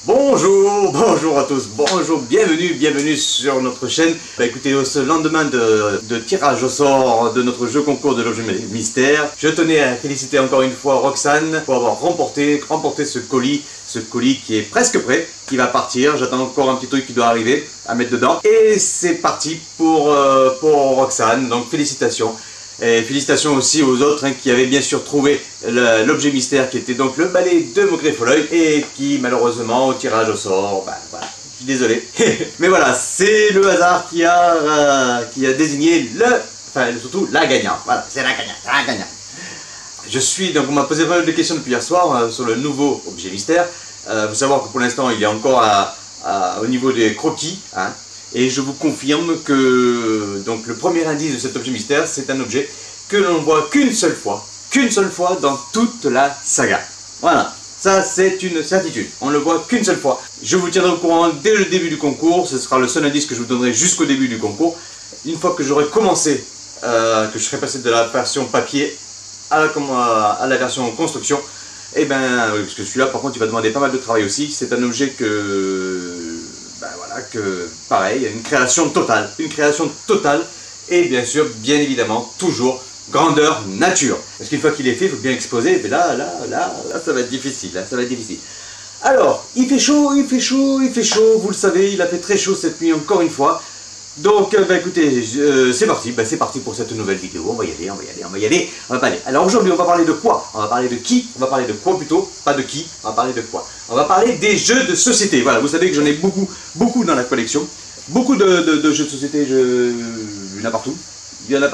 Bonjour à tous, bonjour, bienvenue sur notre chaîne. Écoutez, ce lendemain de tirage au sort de notre jeu concours de l'objet mystère, je tenais à féliciter encore une fois Roxane pour avoir remporté ce colis qui est presque prêt, qui va partir. J'attends encore un petit truc qui doit arriver à mettre dedans. Et c'est parti pour Roxane, donc félicitations. Et félicitations aussi aux autres qui avaient bien sûr trouvé l'objet mystère qui était donc le balai de Maugréfoleuil et qui malheureusement au tirage au sort, voilà, je suis désolé. Mais voilà, c'est le hasard qui a désigné surtout la gagnante. Voilà, c'est la gagnante. Donc on m'a posé pas mal de questions depuis hier soir sur le nouveau objet mystère. Faut savoir que pour l'instant il est encore au niveau des croquis. Et je vous confirme que donc, le premier indice de cet objet mystère, c'est un objet que l'on ne voit qu'une seule fois dans toute la saga. Voilà, ça c'est une certitude, on ne le voit qu'une seule fois. Je vous tiendrai au courant dès le début du concours, ce sera le seul indice que je vous donnerai jusqu'au début du concours. Une fois que j'aurai commencé, que je serai passé de la version papier à la version construction, et parce que celui-là par contre il va demander pas mal de travail aussi, c'est un objet pareil, une création totale, et bien sûr, bien évidemment, toujours grandeur nature. Parce qu'une fois qu'il est fait, il faut bien exposer, mais là, ça va être difficile, Alors, il fait chaud, vous le savez, il a fait très chaud cette nuit encore une fois. Donc, écoutez, c'est parti pour cette nouvelle vidéo. On va y aller. Alors aujourd'hui, on va parler de quoi? On va parler de qui? On va parler de quoi plutôt? Pas de qui, on va parler de quoi? On va parler des jeux de société. Voilà, vous savez que j'en ai beaucoup dans la collection. Beaucoup de jeux de société, il y en a partout. Il y en a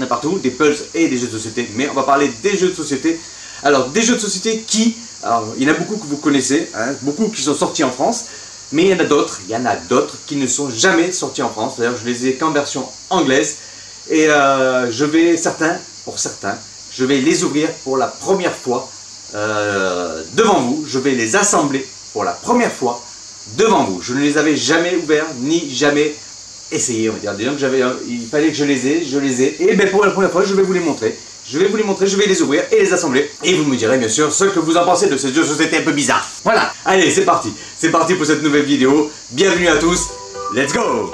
partout, des puzzles et des jeux de société. Mais on va parler des jeux de société. Alors, des jeux de société qui... Alors, il y en a beaucoup que vous connaissez, beaucoup qui sont sortis en France. Mais il y en a d'autres qui ne sont jamais sortis en France. D'ailleurs, je les ai qu'en version anglaise. Et pour certains, je vais les ouvrir pour la première fois devant vous. Je vais les assembler pour la première fois devant vous. Je ne les avais jamais ouverts, ni jamais essayés, on va dire. Disons que il fallait que je les ai. Et pour la première fois, je vais vous les montrer. Je vais les ouvrir et les assembler. Et vous me direz bien sûr ce que vous en pensez de ces jeux de société un peu bizarres. Voilà, allez, c'est parti. C'est parti pour cette nouvelle vidéo. Bienvenue à tous. Let's go!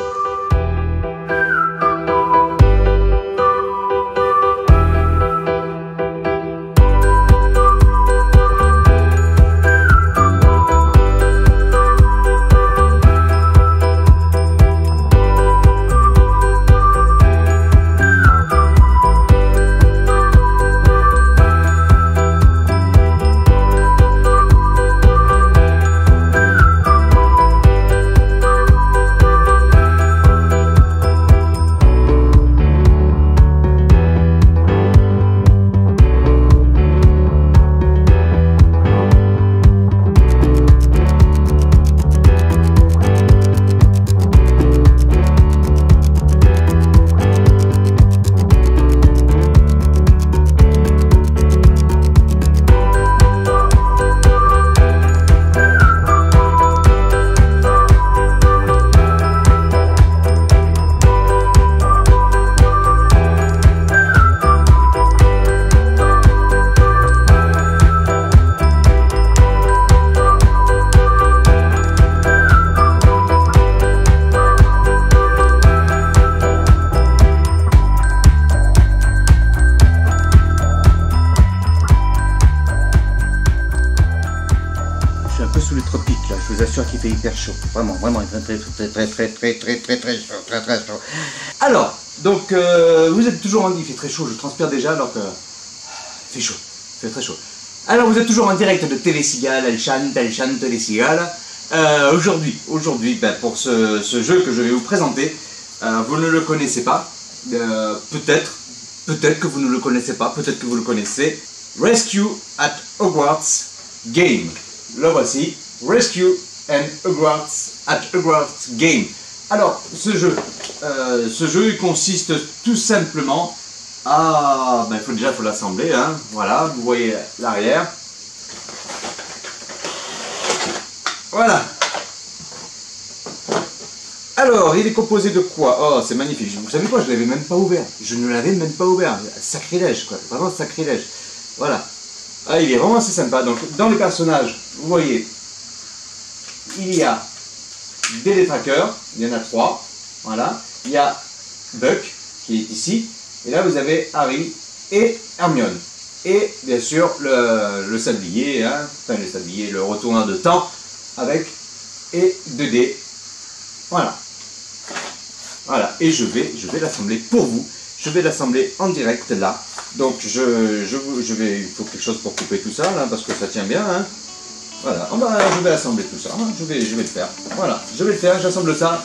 Sous les tropiques là, je vous assure qu'il fait hyper chaud, vraiment très chaud. Alors, donc vous êtes toujours il fait très chaud, je transpire déjà alors que il fait chaud, il fait très chaud. Alors vous êtes toujours en direct de TV Cigale, elle chante TV Cigale. Aujourd'hui, pour ce jeu que je vais vous présenter, vous ne le connaissez pas, peut-être que vous ne le connaissez pas, peut-être que vous le connaissez. Rescue at Hogwarts Game. Le voici, Rescue and Hogwarts at Hogwarts Game. Alors, ce jeu il consiste tout simplement à... il faut l'assembler, voilà, vous voyez l'arrière. Voilà. Alors, il est composé de quoi? Oh, c'est magnifique. Vous savez quoi? Je ne l'avais même pas ouvert. Sacrilège, quoi. Vraiment sacrilège. Voilà. Ah, il est vraiment assez sympa. Donc, dans les personnages, vous voyez, il y a des détraqueurs, il y en a 3, voilà. Il y a Buck qui est ici, et là vous avez Harry et Hermione. Et bien sûr le sablier, hein, enfin le sablier, le retourneur de temps avec et 2D. Voilà. Voilà, et je vais l'assembler pour vous. Je vais l'assembler en direct là. Donc il faut quelque chose pour couper tout ça là, parce que ça tient bien. Hein. Voilà, je vais assembler tout ça. Hein. Je vais le faire. Voilà, je vais le faire, j'assemble ça.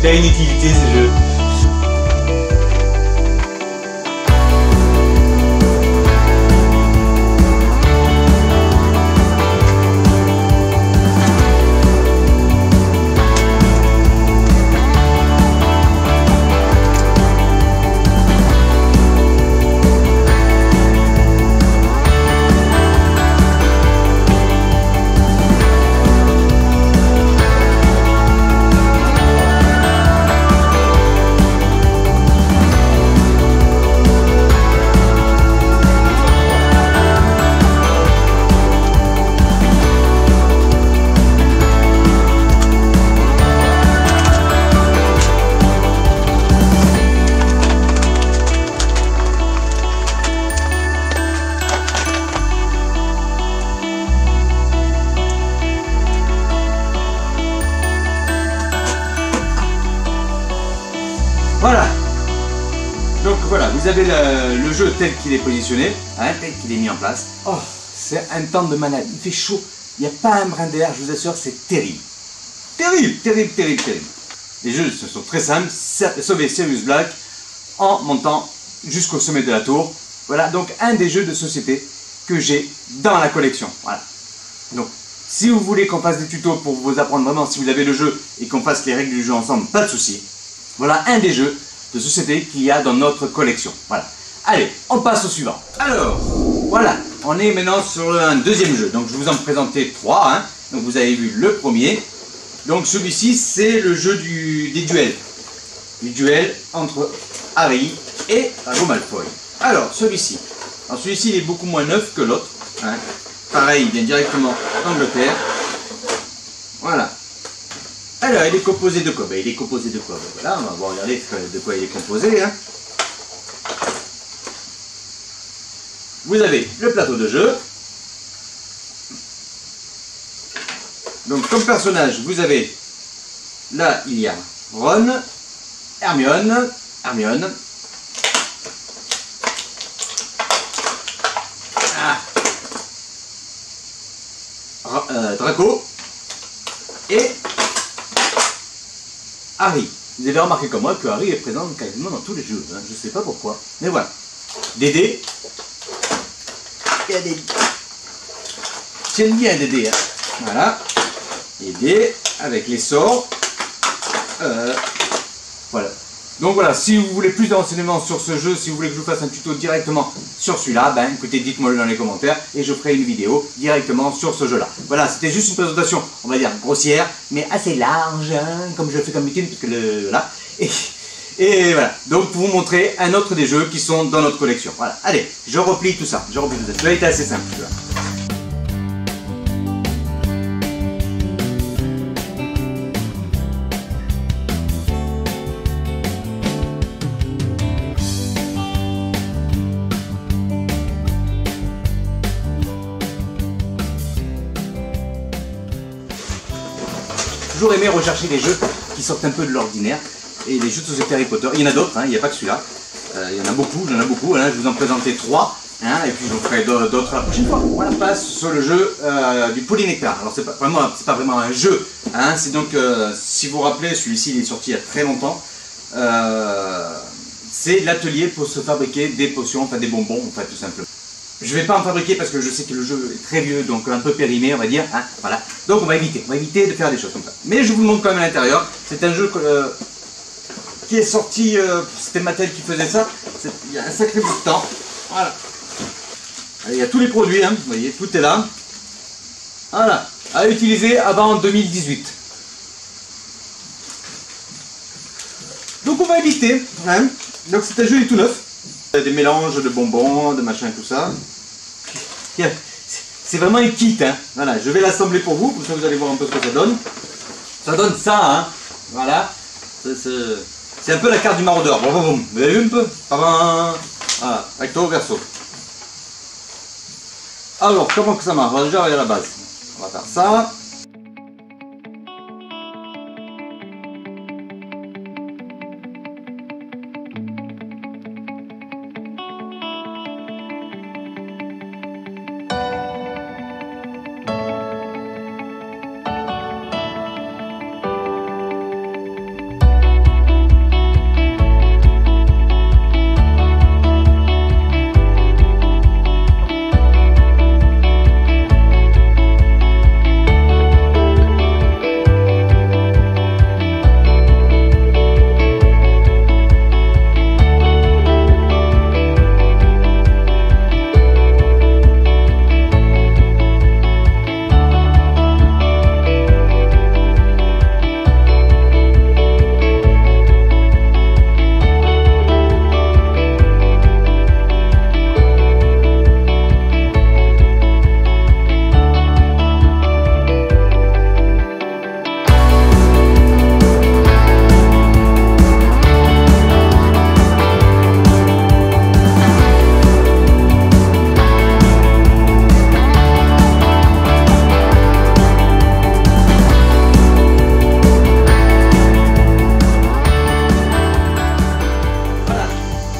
Il a une utilité ce jeu. Voilà. Donc voilà, vous avez le jeu tel qu'il est positionné, hein, tel qu'il est mis en place. Oh, c'est un temps de malade, il fait chaud, il n'y a pas un brin d'air, je vous assure, c'est terrible. Terrible, terrible, terrible, terrible. Les jeux sont très simples, sauver Sirius Black en montant jusqu'au sommet de la tour. Voilà, donc un des jeux de société que j'ai dans la collection. Voilà. Donc, si vous voulez qu'on fasse des tutos pour vous apprendre vraiment, si vous avez le jeu et qu'on fasse les règles du jeu ensemble, pas de souci. Voilà un des jeux de société qu'il y a dans notre collection. Voilà. Allez, on passe au suivant. Alors, voilà, on est maintenant sur un deuxième jeu. Donc je vous en présentais 3. Hein. Donc vous avez vu le premier. Donc celui-ci, c'est le jeu des duels. Du duel entre Harry et Draco Malfoy. Alors, celui-ci. Alors celui-ci, il est beaucoup moins neuf que l'autre. Hein. Pareil, il vient directement d'Angleterre. Voilà. Alors, il est composé de quoi? Ben, il est composé de quoi? Ben, voilà, on va regarder de quoi il est composé. Hein. Vous avez le plateau de jeu. Donc, comme personnage, vous avez... Là, il y a Ron, Hermione, Draco et Harry. Vous avez remarqué comme moi que Harry est présent quasiment dans tous les jeux. Hein. Je ne sais pas pourquoi. Mais voilà. Dédé. Il y a Dédé. Tiens bien Dédé. Hein. Voilà. Dédé avec les sorts. Voilà. Donc voilà, si vous voulez plus de renseignements sur ce jeu, si vous voulez que je vous fasse un tuto directement sur celui-là, ben écoutez, dites-moi le dans les commentaires et je ferai une vidéo directement sur ce jeu-là. Voilà, c'était juste une présentation, on va dire grossière, mais assez large, hein, comme je le fais comme d'habitude, parce que voilà. Et voilà, donc pour vous montrer un autre des jeux qui sont dans notre collection. Voilà, allez, je replie tout ça. Celui-là était assez simple, tu vois. Toujours aimé rechercher des jeux qui sortent un peu de l'ordinaire et les jeux de société Harry Potter. Il y en a d'autres, hein, il n'y a pas que celui-là. Il y en a beaucoup, voilà, je vous en présentais 3. Hein, et puis je vous ferai d'autres la prochaine fois. On passe sur le jeu du polynectar. Alors c'est pas vraiment un jeu, hein, c'est donc, si vous vous rappelez, celui-ci il est sorti il y a très longtemps. C'est l'atelier pour se fabriquer des potions, enfin des bonbons en fait tout simplement. Je vais pas en fabriquer parce que je sais que le jeu est très vieux, donc un peu périmé on va dire, hein, voilà. Donc on va éviter de faire des choses comme ça. Mais je vous montre quand même à l'intérieur. C'est un jeu qui est sorti, c'était Mattel qui faisait ça, il y a un sacré bout de temps. Voilà. Il y a tous les produits, hein, vous voyez, tout est là. Voilà, à utiliser avant 2018. Donc on va éviter, hein. Donc c'est un jeu tout neuf. Des mélanges de bonbons, de machin, tout ça. C'est vraiment un kit, hein. Voilà, je vais l'assembler pour vous, comme ça vous allez voir un peu ce que ça donne. Ça donne ça, hein. Voilà. C'est un peu la carte du maraudeur. Vous avez vu un peu? Voilà, recto verso. Alors, comment que ça marche? On va déjà aller à la base. On va faire ça.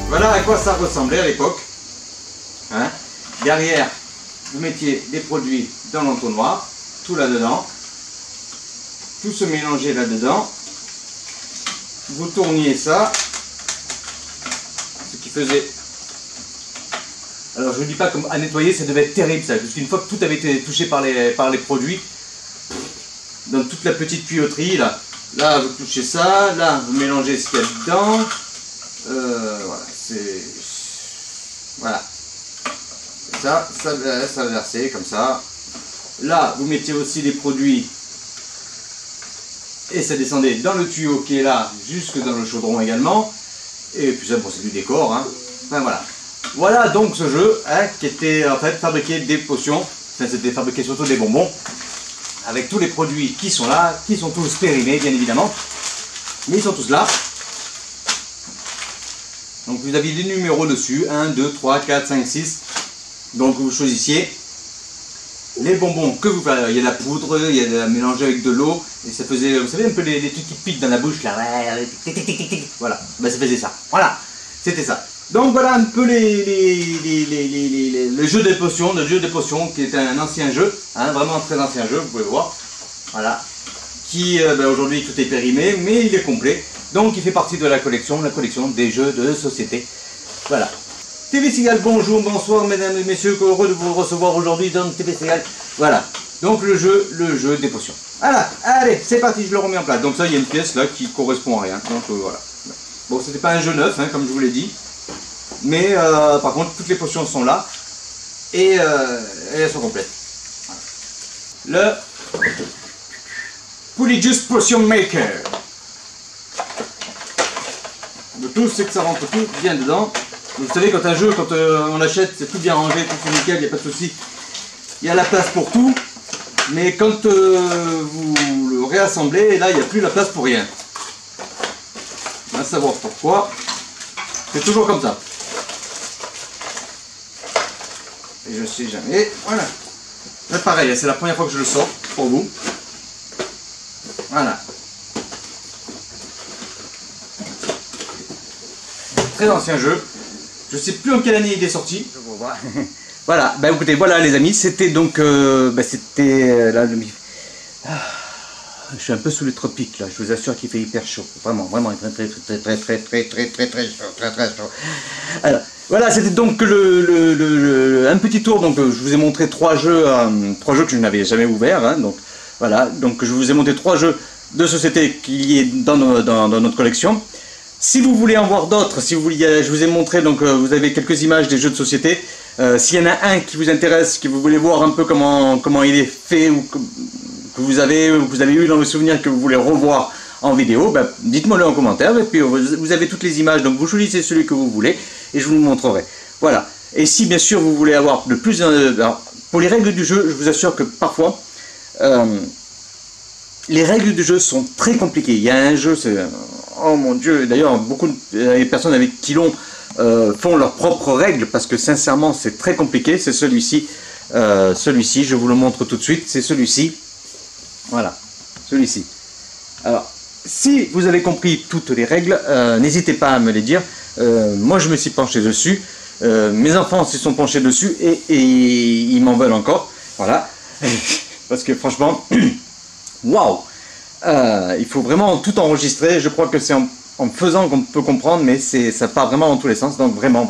Voilà à quoi ça ressemblait à l'époque. Hein? Derrière, vous mettiez des produits dans l'entonnoir, tout là-dedans. Tout se mélangeait là-dedans. Vous tourniez ça. Ce qui faisait... Alors je ne vous dis pas comme à nettoyer, ça devait être terrible ça. Parce qu'une fois que tout avait été touché par les produits, dans toute la petite tuyauterie, là vous touchez ça, là vous mélangez ce qu'il y a dedans. Voilà, c'est... Voilà. Ça versait comme ça. Là, vous mettiez aussi les produits et ça descendait dans le tuyau qui est là, jusque dans le chaudron également. Et puis ça, bon, c'est du décor, hein. Enfin voilà. Voilà donc ce jeu, hein, qui était en fait fabriqué des potions. Enfin, c'était fabriqué surtout des bonbons. Avec tous les produits qui sont là, qui sont tous périmés, bien évidemment. Mais ils sont tous là. Donc vous aviez des numéros dessus, 1, 2, 3, 4, 5, 6. Donc vous choisissiez les bonbons que vous faites. Il y a de la poudre, il y a de la mélangée avec de l'eau. Et ça faisait, vous savez, un peu les trucs qui piquent dans la bouche là. Voilà, ben, ça faisait ça. Voilà, c'était ça. Donc voilà un peu le jeu des potions, le jeu des potions qui est un ancien jeu, hein, vraiment un très ancien jeu, vous pouvez voir. Voilà. Qui ben, aujourd'hui tout est périmé, mais il est complet. Donc il fait partie de la collection des jeux de société. Voilà. TV Cigale, bonjour, bonsoir mesdames et messieurs, heureux de vous recevoir aujourd'hui dans TV Cigale. Voilà. Donc le jeu des potions. Voilà, allez, c'est parti, je le remets en place. Donc ça, il y a une pièce là qui correspond à rien. Donc voilà. Bon, c'était pas un jeu neuf, hein, comme je vous l'ai dit. Mais par contre, toutes les potions sont là. Et elles sont complètes. Voilà. Le Polyjuice Potion Maker. Le tout, c'est que ça rentre tout bien dedans. Vous savez, quand un jeu, quand on l'achète, c'est tout bien rangé, tout est nickel, il n'y a pas de souci. Il y a la place pour tout. Mais quand vous le réassemblez, là, il n'y a plus la place pour rien. On va savoir pourquoi. C'est toujours comme ça. Et je sais jamais. Voilà. Là, pareil, c'est la première fois que je le sors pour vous. Voilà. très ancien jeu. Je sais plus en quelle année il est sorti. Voilà, bah écoutez, voilà les amis, c'était donc, là, je suis un peu sous les tropiques là, je vous assure qu'il fait hyper chaud, vraiment, très chaud. Alors, voilà, c'était donc un petit tour, donc je vous ai montré trois jeux que je n'avais jamais ouverts, hein, donc voilà, donc je vous ai montré 3 jeux de société qui est dans notre collection. Si vous voulez en voir d'autres, si vous voulez, je vous ai montré, donc vous avez quelques images des jeux de société. S'il y en a un qui vous intéresse, que vous voulez voir un peu comment il est fait, ou que vous avez eu dans vos souvenirs, que vous voulez revoir en vidéo, ben, dites-moi-le en commentaire, et puis vous avez toutes les images, donc vous choisissez celui que vous voulez, et je vous le montrerai. Voilà. Et si bien sûr vous voulez avoir de plus... alors, pour les règles du jeu, je vous assure que parfois... les règles du jeu sont très compliquées. Il y a un jeu, c'est... Oh mon Dieu, d'ailleurs, beaucoup de personnes avec qui l'ont font leurs propres règles, parce que sincèrement, c'est très compliqué. C'est celui-ci. Celui-ci, je vous le montre tout de suite. C'est celui-ci. Voilà, celui-ci. Alors, si vous avez compris toutes les règles, n'hésitez pas à me les dire. Moi, je me suis penché dessus. Mes enfants s'y sont penchés dessus et ils m'en veulent encore. Voilà. Parce que franchement... Waouh! Il faut vraiment tout enregistrer. Je crois que c'est en faisant qu'on peut comprendre, mais ça part vraiment dans tous les sens. Donc vraiment.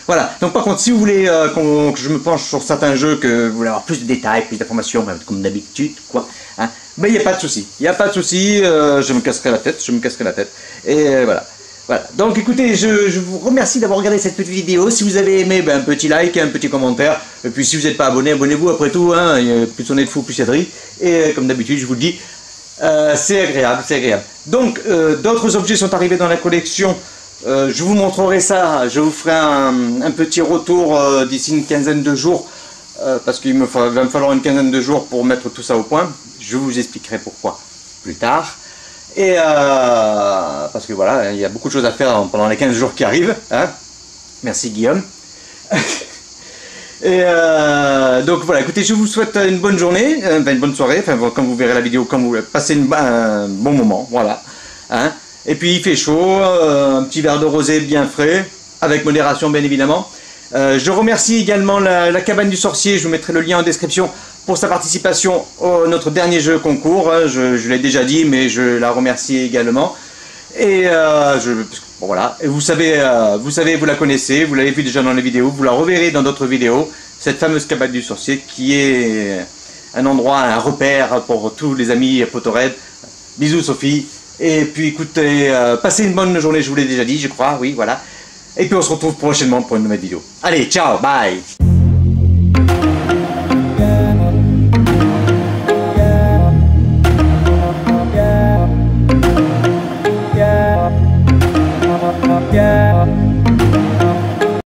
Voilà. Donc par contre, si vous voulez que je me penche sur certains jeux, que vous voulez avoir plus de détails, plus d'informations, comme d'habitude, quoi, hein, ben il n'y a pas de souci. Il n'y a pas de souci. Je me casserai la tête. Et voilà. Voilà. Donc écoutez, je vous remercie d'avoir regardé cette petite vidéo. Si vous avez aimé, ben, un petit like, un petit commentaire. Et puis si vous n'êtes pas abonné, abonnez-vous après tout. Hein, plus on est de fous, plus il y a de riz. Et comme d'habitude, je vous le dis, c'est agréable, Donc d'autres objets sont arrivés dans la collection. Je vous montrerai ça. Je vous ferai un petit retour d'ici une quinzaine de jours. Parce qu'il va me falloir une quinzaine de jours pour mettre tout ça au point. Je vous expliquerai pourquoi plus tard. Et parce que voilà, il y a beaucoup de choses à faire pendant les 15 jours qui arrivent. Hein. Merci Guillaume. Et donc voilà, écoutez, je vous souhaite une bonne journée, une bonne soirée, enfin quand vous verrez la vidéo, quand vous passez un bon moment, voilà. Hein. Et puis il fait chaud, un petit verre de rosé bien frais, avec modération bien évidemment. Je remercie également la cabane du sorcier, je vous mettrai le lien en description pour sa participation à notre dernier jeu concours. Je l'ai déjà dit, mais je la remercie également. Et bon, voilà. Et vous savez, vous la connaissez, vous l'avez vu déjà dans les vidéos, vous la reverrez dans d'autres vidéos. Cette fameuse cabane du sorcier qui est un endroit, un repère pour tous les amis Potterhead. Bisous Sophie. Et puis écoutez, passez une bonne journée, je vous l'ai déjà dit, je crois, oui, voilà. Et puis on se retrouve prochainement pour une nouvelle vidéo. Allez, ciao, bye!